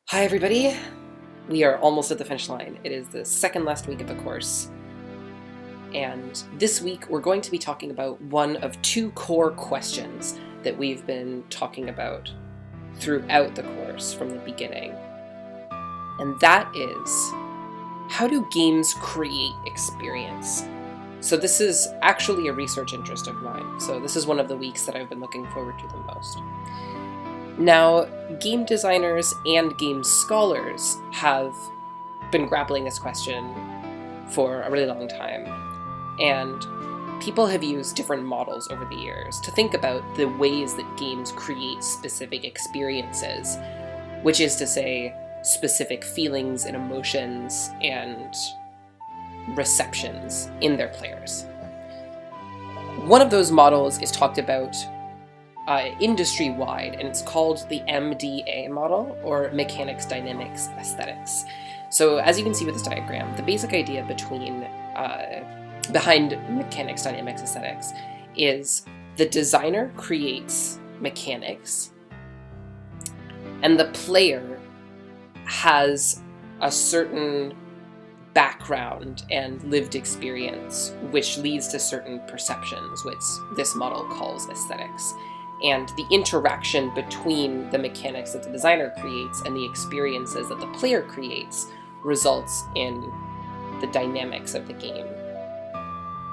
Hi everybody! We are almost at the finish line. It is the second last week of the course. And this week we're going to be talking about one of two core questions that we've been talking about throughout the course from the beginning. And that is, how do games create experience? So this is actually a research interest of mine. So this is one of the weeks that I've been looking forward to the most. Now, game designers and game scholars have been grappling this question for a really long time, and people have used different models over the years to think about the ways that games create specific experiences, which is to say, specific feelings and emotions and receptions in their players. One of those models is talked about industry-wide, and it's called the MDA model, or Mechanics Dynamics Aesthetics. So as you can see with this diagram, the basic idea behind Mechanics Dynamics Aesthetics is the designer creates mechanics, and the player has a certain background and lived experience, which leads to certain perceptions, which this model calls aesthetics. And the interaction between the mechanics that the designer creates and the experiences that the player creates results in the dynamics of the game.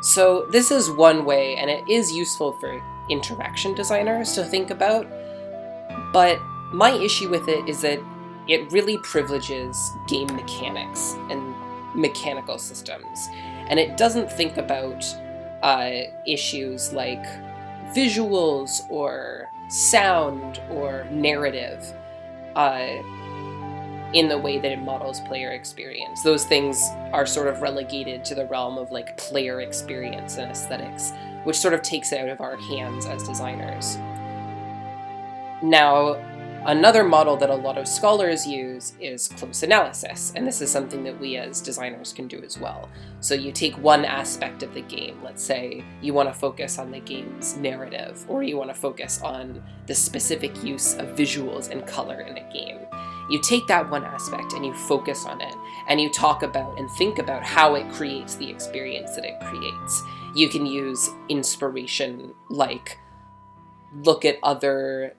So this is one way, and it is useful for interaction designers to think about, but my issue with it is that it really privileges game mechanics and mechanical systems, and it doesn't think about issues like visuals or sound or narrative in the way that it models player experience. Those things are sort of relegated to the realm of like player experience and aesthetics, which sort of takes it out of our hands as designers. Now, another model that a lot of scholars use is close analysis, and this is something that we as designers can do as well. So you take one aspect of the game, let's say you want to focus on the game's narrative, or you want to focus on the specific use of visuals and color in a game. You take that one aspect and you focus on it, and you talk about and think about how it creates the experience that it creates. You can use inspiration, like look at other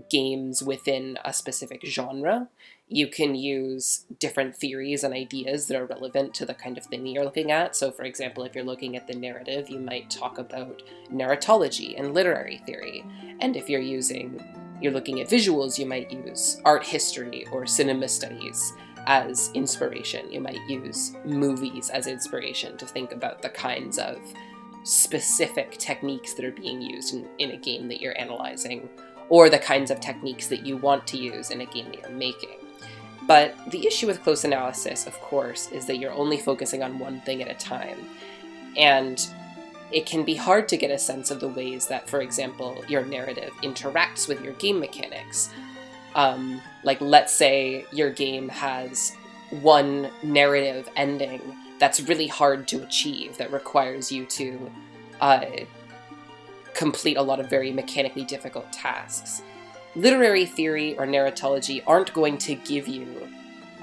games within a specific genre. You can use different theories and ideas that are relevant to the kind of thing you're looking at. So for example, if you're looking at the narrative, you might talk about narratology and literary theory. And if you're looking at visuals, you might use art history or cinema studies as inspiration. You might use movies as inspiration to think about the kinds of specific techniques that are being used in a game that you're analyzing, or the kinds of techniques that you want to use in a game that you're making. But the issue with close analysis, of course, is that you're only focusing on one thing at a time. And it can be hard to get a sense of the ways that, for example, your narrative interacts with your game mechanics. Like, let's say your game has one narrative ending that's really hard to achieve, that requires you to complete a lot of very mechanically difficult tasks. Literary theory or narratology aren't going to give you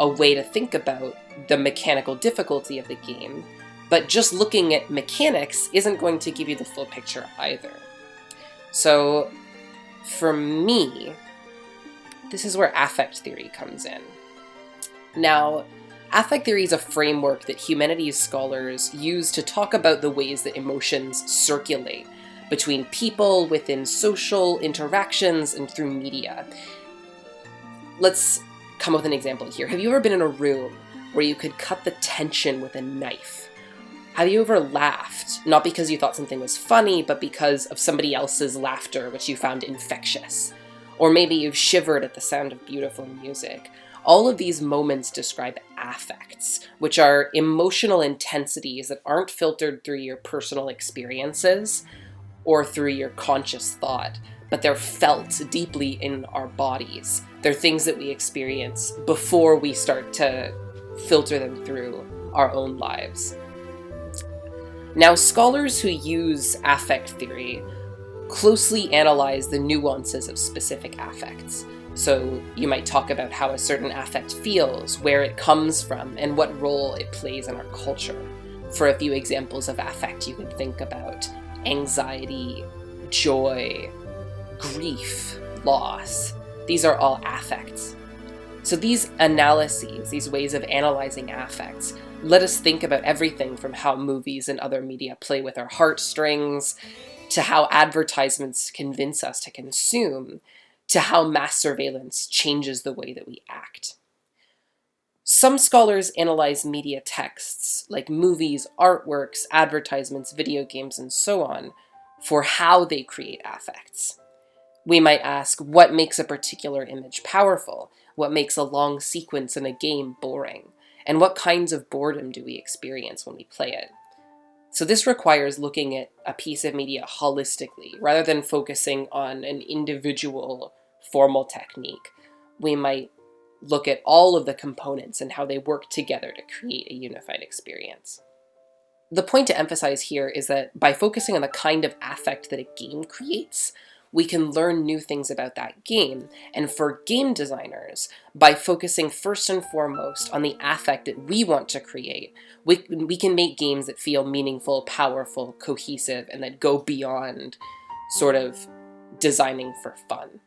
a way to think about the mechanical difficulty of the game, but just looking at mechanics isn't going to give you the full picture either. So, for me, this is where affect theory comes in. Now, affect theory is a framework that humanities scholars use to talk about the ways that emotions circulate between people, within social interactions, and through media. Let's come up with an example here. Have you ever been in a room where you could cut the tension with a knife? Have you ever laughed, not because you thought something was funny, but because of somebody else's laughter, which you found infectious? Or maybe you've shivered at the sound of beautiful music. All of these moments describe affects, which are emotional intensities that aren't filtered through your personal experiences or through your conscious thought, but they're felt deeply in our bodies. They're things that we experience before we start to filter them through our own lives. Now, scholars who use affect theory closely analyze the nuances of specific affects. So you might talk about how a certain affect feels, where it comes from, and what role it plays in our culture. For a few examples of affect, you could think about anxiety, joy, grief, loss. These are all affects. So these analyses, these ways of analyzing affects, let us think about everything from how movies and other media play with our heartstrings, to how advertisements convince us to consume, to how mass surveillance changes the way that we act. Some scholars analyze media texts, like movies, artworks, advertisements, video games, and so on, for how they create affects. We might ask, what makes a particular image powerful? What makes a long sequence in a game boring? And what kinds of boredom do we experience when we play it? So this requires looking at a piece of media holistically, rather than focusing on an individual formal technique. We might look at all of the components and how they work together to create a unified experience. The point to emphasize here is that by focusing on the kind of affect that a game creates, we can learn new things about that game. And for game designers, by focusing first and foremost on the affect that we want to create, we can make games that feel meaningful, powerful, cohesive, and that go beyond sort of designing for fun.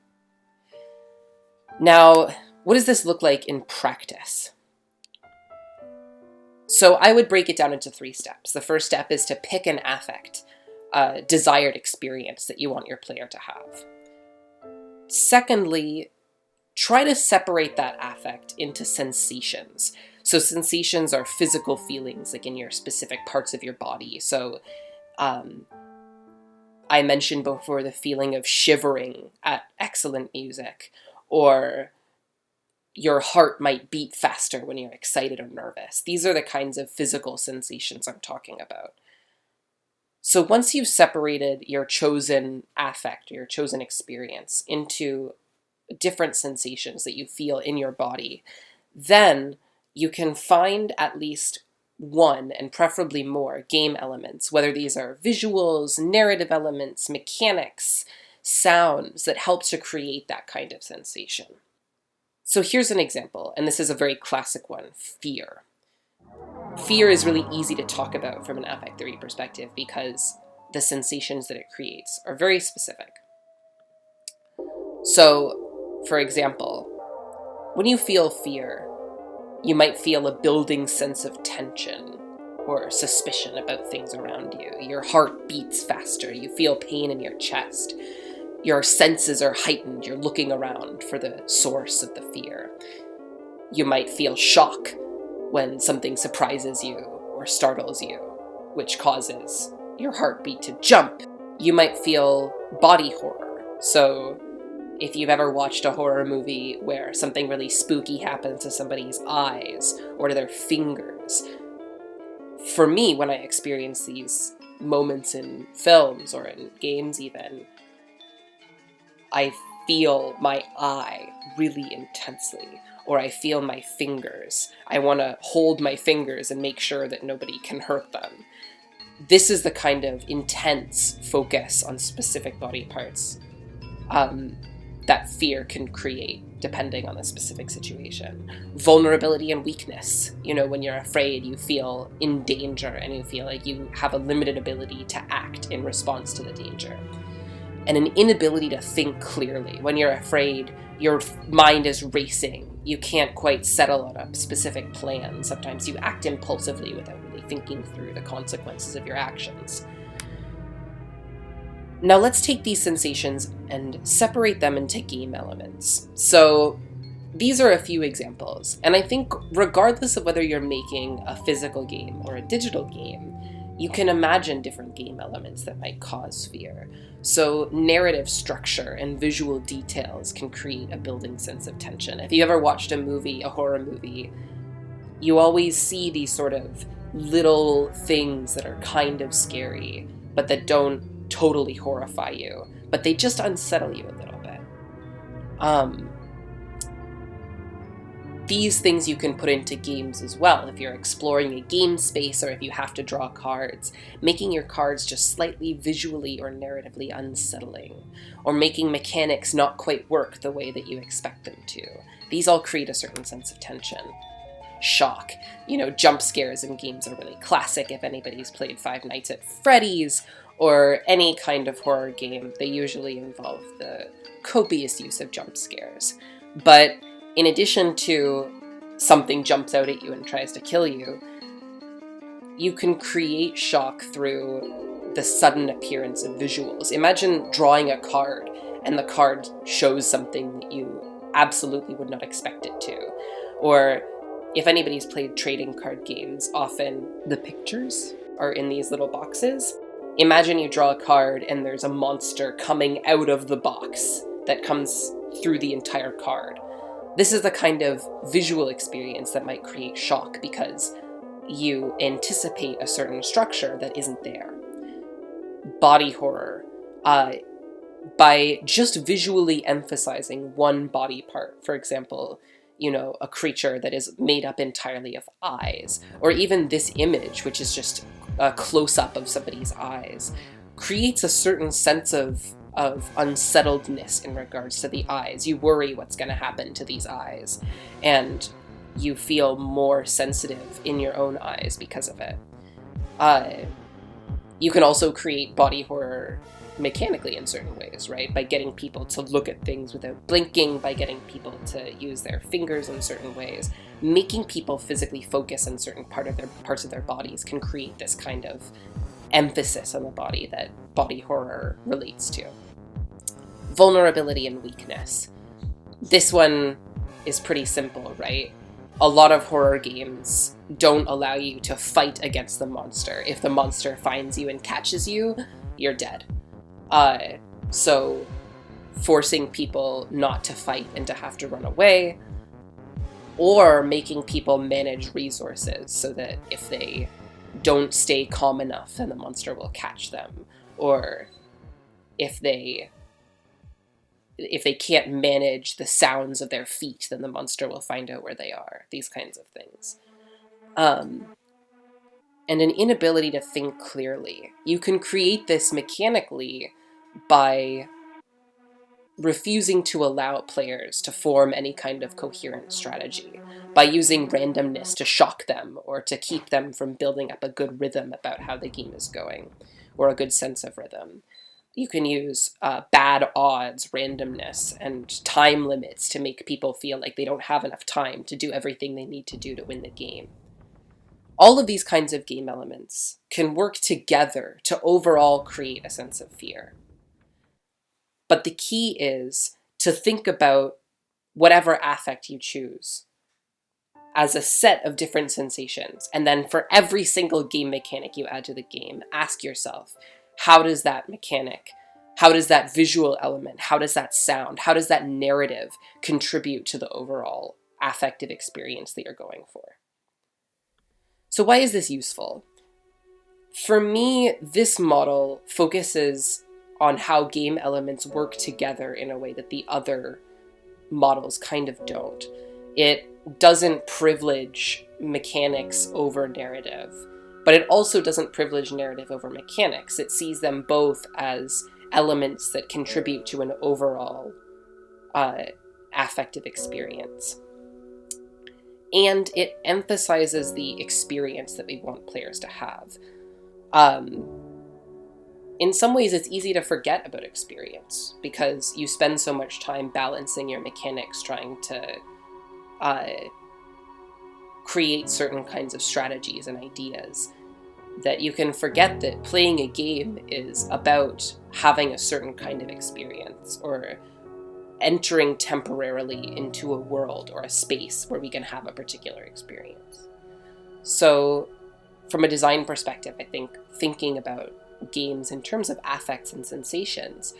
Now, what does this look like in practice? So I would break it down into 3 steps. The first step is to pick an affect, a desired experience that you want your player to have. Secondly, try to separate that affect into sensations. So sensations are physical feelings, like in your specific parts of your body. So I mentioned before the feeling of shivering at excellent music, or your heart might beat faster when you're excited or nervous. These are the kinds of physical sensations I'm talking about. So once you've separated your chosen affect, your chosen experience, into different sensations that you feel in your body, then you can find at least one, and preferably more, game elements, whether these are visuals, narrative elements, mechanics, sounds that help to create that kind of sensation. So here's an example, and this is a very classic one: fear. Fear is really easy to talk about from an affect theory perspective because the sensations that it creates are very specific. So, for example, when you feel fear, you might feel a building sense of tension or suspicion about things around you. Your heart beats faster, you feel pain in your chest. Your senses are heightened, you're looking around for the source of the fear. You might feel shock when something surprises you or startles you, which causes your heartbeat to jump. You might feel body horror. So if you've ever watched a horror movie where something really spooky happens to somebody's eyes or to their fingers, for me, when I experience these moments in films or in games even, I feel my eye really intensely, or I feel my fingers. I want to hold my fingers and make sure that nobody can hurt them. This is the kind of intense focus on specific body parts that fear can create, depending on the specific situation. Vulnerability and weakness. You know, when you're afraid, you feel in danger and you feel like you have a limited ability to act in response to the danger. And an inability to think clearly. When you're afraid, your mind is racing. You can't quite settle on a specific plan. Sometimes you act impulsively without really thinking through the consequences of your actions. Now let's take these sensations and separate them into game elements. So these are a few examples, and I think regardless of whether you're making a physical game or a digital game, you can imagine different game elements that might cause fear. So narrative structure and visual details can create a building sense of tension. If you ever watched a movie, a horror movie, you always see these sort of little things that are kind of scary, but that don't totally horrify you, but they just unsettle you a little bit. these things you can put into games as well. If you're exploring a game space, or if you have to draw cards, making your cards just slightly visually or narratively unsettling, or making mechanics not quite work the way that you expect them to. These all create a certain sense of tension. Shock. Jump scares in games are really classic. If anybody's played Five Nights at Freddy's or any kind of horror game, they usually involve the copious use of jump scares. But in addition to something jumps out at you and tries to kill you, you can create shock through the sudden appearance of visuals. Imagine drawing a card and the card shows something that you absolutely would not expect it to. Or if anybody's played trading card games, often the pictures are in these little boxes. Imagine you draw a card and there's a monster coming out of the box that comes through the entire card. This is the kind of visual experience that might create shock because you anticipate a certain structure that isn't there. Body horror. By just visually emphasizing one body part, for example, a creature that is made up entirely of eyes, or even this image, which is just a close-up of somebody's eyes, creates a certain sense of unsettledness in regards to the eyes. You worry what's going to happen to these eyes, and you feel more sensitive in your own eyes because of it. You can also create body horror mechanically in certain ways, right? By getting people to look at things without blinking, by getting people to use their fingers in certain ways. Making people physically focus on certain parts of their bodies can create this kind of emphasis on the body that body horror relates to. Vulnerability and weakness. This one is pretty simple, right? A lot of horror games don't allow you to fight against the monster. If the monster finds you and catches you, you're dead. So forcing people not to fight and to have to run away, or making people manage resources so that if they don't stay calm enough, then the monster will catch them, or if they can't manage the sounds of their feet, then the monster will find out where they are. These kinds of things. And an inability to think clearly. You can create this mechanically by refusing to allow players to form any kind of coherent strategy, by using randomness to shock them or to keep them from building up a good rhythm about how the game is going, or a good sense of rhythm. You can use bad odds, randomness, and time limits to make people feel like they don't have enough time to do everything they need to do to win the game. All of these kinds of game elements can work together to overall create a sense of fear. But the key is to think about whatever affect you choose as a set of different sensations. And then for every single game mechanic you add to the game, ask yourself, how does that mechanic, how does that visual element, how does that sound, how does that narrative contribute to the overall affective experience that you're going for? So why is this useful? For me, this model focuses on how game elements work together in a way that the other models kind of don't. It doesn't privilege mechanics over narrative, but it also doesn't privilege narrative over mechanics. It sees them both as elements that contribute to an overall affective experience. And it emphasizes the experience that we want players to have. In some ways, it's easy to forget about experience because you spend so much time balancing your mechanics, trying to create certain kinds of strategies and ideas, that you can forget that playing a game is about having a certain kind of experience, or entering temporarily into a world or a space where we can have a particular experience. So from a design perspective, I think thinking about games in terms of affects and sensations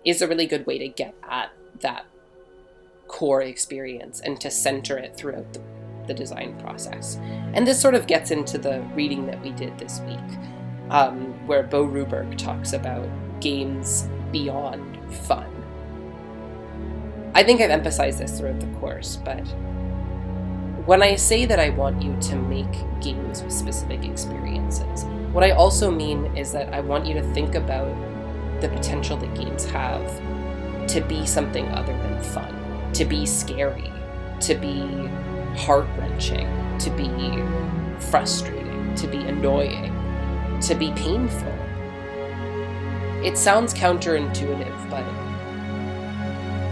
is a really good way to get at that core experience and to center it throughout the design process. And this sort of gets into the reading that we did this week, where Bo Ruberg talks about games beyond fun. I think I've emphasized this throughout the course, but When I say that I want you to make games with specific experiences, what I also mean is that I want you to think about the potential that games have to be something other than fun, to be scary, to be heart-wrenching, to be frustrating, to be annoying, to be painful. It sounds counterintuitive, but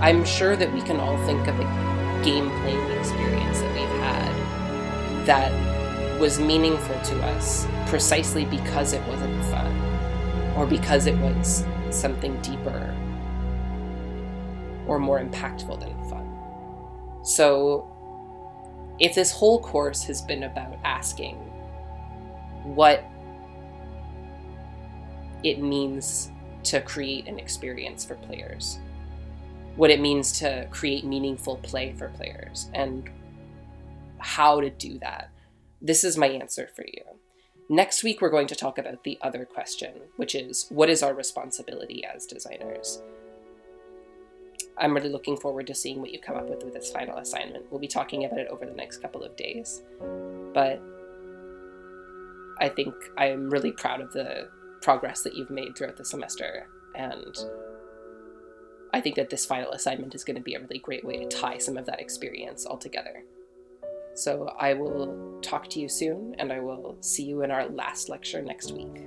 I'm sure that we can all think of a game-playing experience that we've had that was meaningful to us precisely because it wasn't fun, or because it was something deeper or more impactful than fun. So if this whole course has been about asking what it means to create an experience for players, what it means to create meaningful play for players, and how to do that, this is my answer for you. Next week, we're going to talk about the other question, which is, what is our responsibility as designers? I'm really looking forward to seeing what you come up with this final assignment. We'll be talking about it over the next couple of days. But I think I'm really proud of the progress that you've made throughout the semester. And I think that this final assignment is going to be a really great way to tie some of that experience all together. So I will talk to you soon, and I will see you in our last lecture next week.